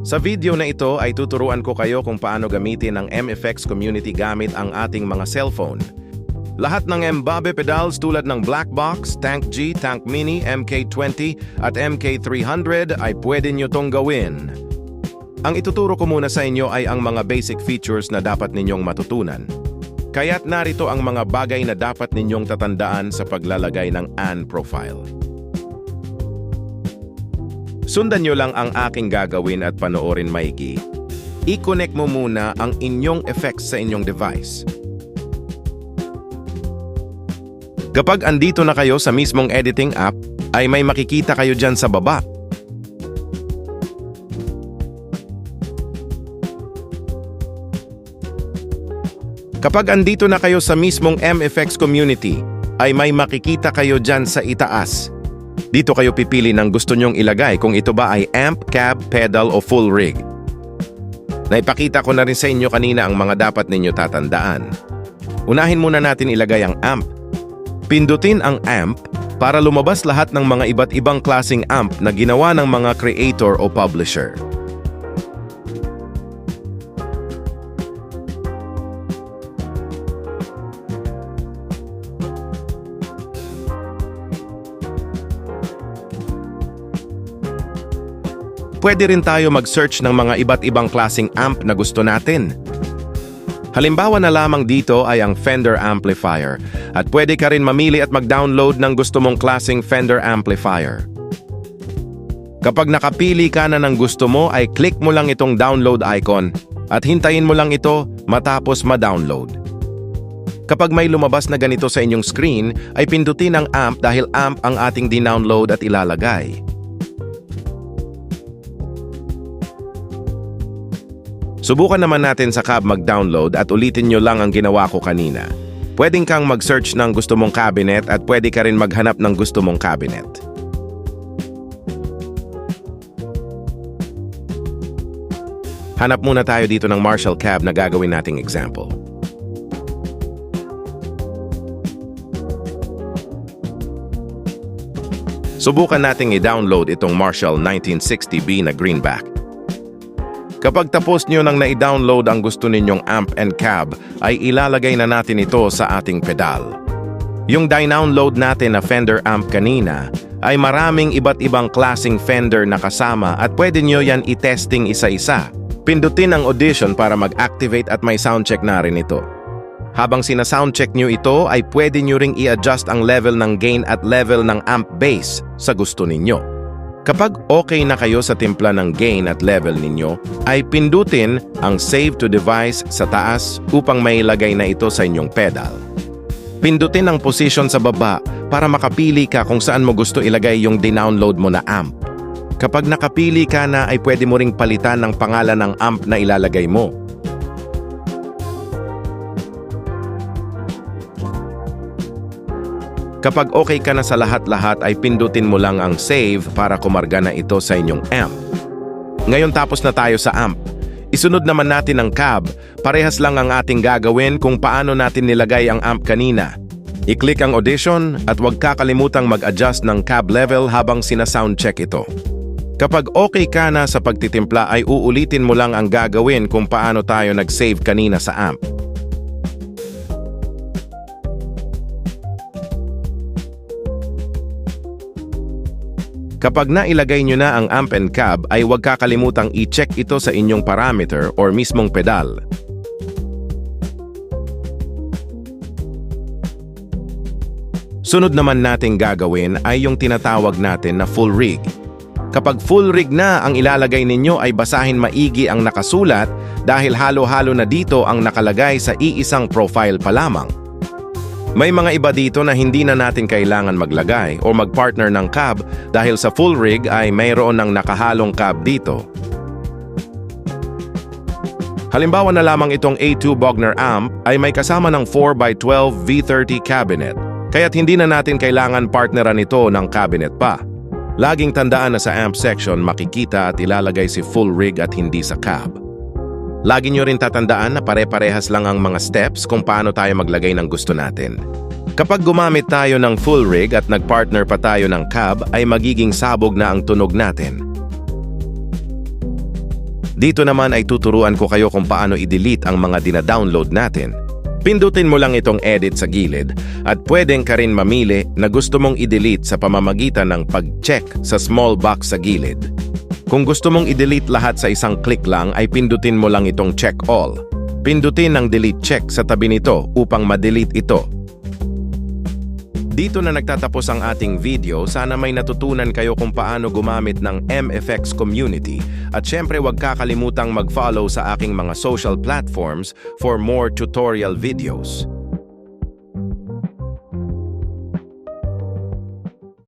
Sa video na ito ay tuturuan ko kayo kung paano gamitin ang MFX Community gamit ang ating mga cellphone. Lahat ng Mbabe pedals tulad ng Black Box, Tank G, Tank Mini, MK20 at MK300 ay pwede nyo tong gawin. Ang ituturo ko muna sa inyo ay ang mga basic features na dapat ninyong matutunan. Kaya't narito ang mga bagay na dapat ninyong tatandaan sa paglalagay ng AN profile. Sundan nyo lang ang aking gagawin at panoorin maigi. I-connect mo muna ang inyong effects sa inyong device. Kapag andito na kayo sa mismong editing app, ay may makikita kayo dyan sa baba. Kapag andito na kayo sa mismong MFX Community, ay may makikita kayo dyan sa itaas. Dito kayo pipili ng gusto nyong ilagay kung ito ba ay amp, cab, pedal o full rig. Naipakita ko na rin sa inyo kanina ang mga dapat ninyo tatandaan. Unahin muna natin ilagay ang amp. Pindutin ang amp para lumabas lahat ng mga iba't ibang klaseng amp na ginawa ng mga creator o publisher. Pwede rin tayo mag-search ng mga iba't ibang klaseng amp na gusto natin. Halimbawa na lamang dito ay ang Fender amplifier at pwede ka rin mamili at mag-download ng gusto mong klaseng Fender amplifier. Kapag nakapili ka na ng gusto mo ay click mo lang itong download icon at hintayin mo lang ito matapos ma-download. Kapag may lumabas na ganito sa inyong screen ay pindutin ang amp dahil amp ang ating dinownload at ilalagay. Subukan naman natin sa cab mag-download at ulitin nyo lang ang ginawa ko kanina. Pwedeng kang mag-search ng gusto mong cabinet at pwede ka rin maghanap ng gusto mong cabinet. Hanap muna tayo dito ng Marshall cab na gagawin nating example. Subukan nating i-download itong Marshall 1960B na greenback. Kapag tapos nyo nang na-download ang gusto ninyong amp and cab, ay ilalagay na natin ito sa ating pedal. Yung dinownload natin na Fender amp kanina, ay maraming iba't ibang klaseng Fender na kasama at pwede nyo yan i-testing isa-isa. Pindutin ang audition para mag-activate at may soundcheck na rin ito. Habang sina-soundcheck nyo ito, ay pwede nyo ring i-adjust ang level ng gain at level ng amp bass sa gusto ninyo. Kapag okay na kayo sa timpla ng gain at level ninyo, ay pindutin ang Save to Device sa taas upang mailagay na ito sa inyong pedal. Pindutin ang position sa baba para makapili ka kung saan mo gusto ilagay yung dinownload mo na amp. Kapag nakapili ka na ay pwede mo ring palitan ng pangalan ng amp na ilalagay mo. Kapag okay ka na sa lahat-lahat ay pindutin mo lang ang save para kumarga na ito sa inyong amp. Ngayon tapos na tayo sa amp. Isunod naman natin ang cab. Parehas lang ang ating gagawin kung paano natin nilagay ang amp kanina. I-click ang audition at huwag kakalimutang mag-adjust ng cab level habang sina-soundcheck ito. Kapag okay ka na sa pagtitimpla ay uulitin mo lang ang gagawin kung paano tayo nag-save kanina sa amp. Kapag nailagay nyo na ang amp and cab ay huwag kakalimutang i-check ito sa inyong parameter or mismong pedal. Sunod naman nating gagawin ay yung tinatawag natin na full rig. Kapag full rig na ang ilalagay ninyo ay basahin maigi ang nakasulat dahil halo-halo na dito ang nakalagay sa iisang profile pa lamang. May mga iba dito na hindi na natin kailangan maglagay o mag-partner ng cab dahil sa full rig ay mayroon ng nakahalong cab dito. Halimbawa na lamang itong A2 Bogner amp ay may kasama ng 4x12 V30 cabinet, kaya't hindi na natin kailangan partneran ito ng cabinet pa. Laging tandaan na sa amp section makikita at ilalagay si full rig at hindi sa cab. Lagi nyo rin tatandaan na pare-parehas lang ang mga steps kung paano tayo maglagay ng gusto natin. Kapag gumamit tayo ng full rig at nagpartner pa tayo ng cab, ay magiging sabog na ang tunog natin. Dito naman ay tuturuan ko kayo kung paano i-delete ang mga dina-download natin. Pindutin mo lang itong edit sa gilid at pwedeng ka rin mamili na gusto mong i-delete sa pamamagitan ng pag-check sa small box sa gilid. Kung gusto mong i-delete lahat sa isang click lang ay pindutin mo lang itong check all. Pindutin ang delete check sa tabi nito upang ma-delete ito. Dito na nagtatapos ang ating video. Sana may natutunan kayo kung paano gumamit ng MFX Community. At syempre huwag kakalimutang mag-follow sa aking mga social platforms for more tutorial videos.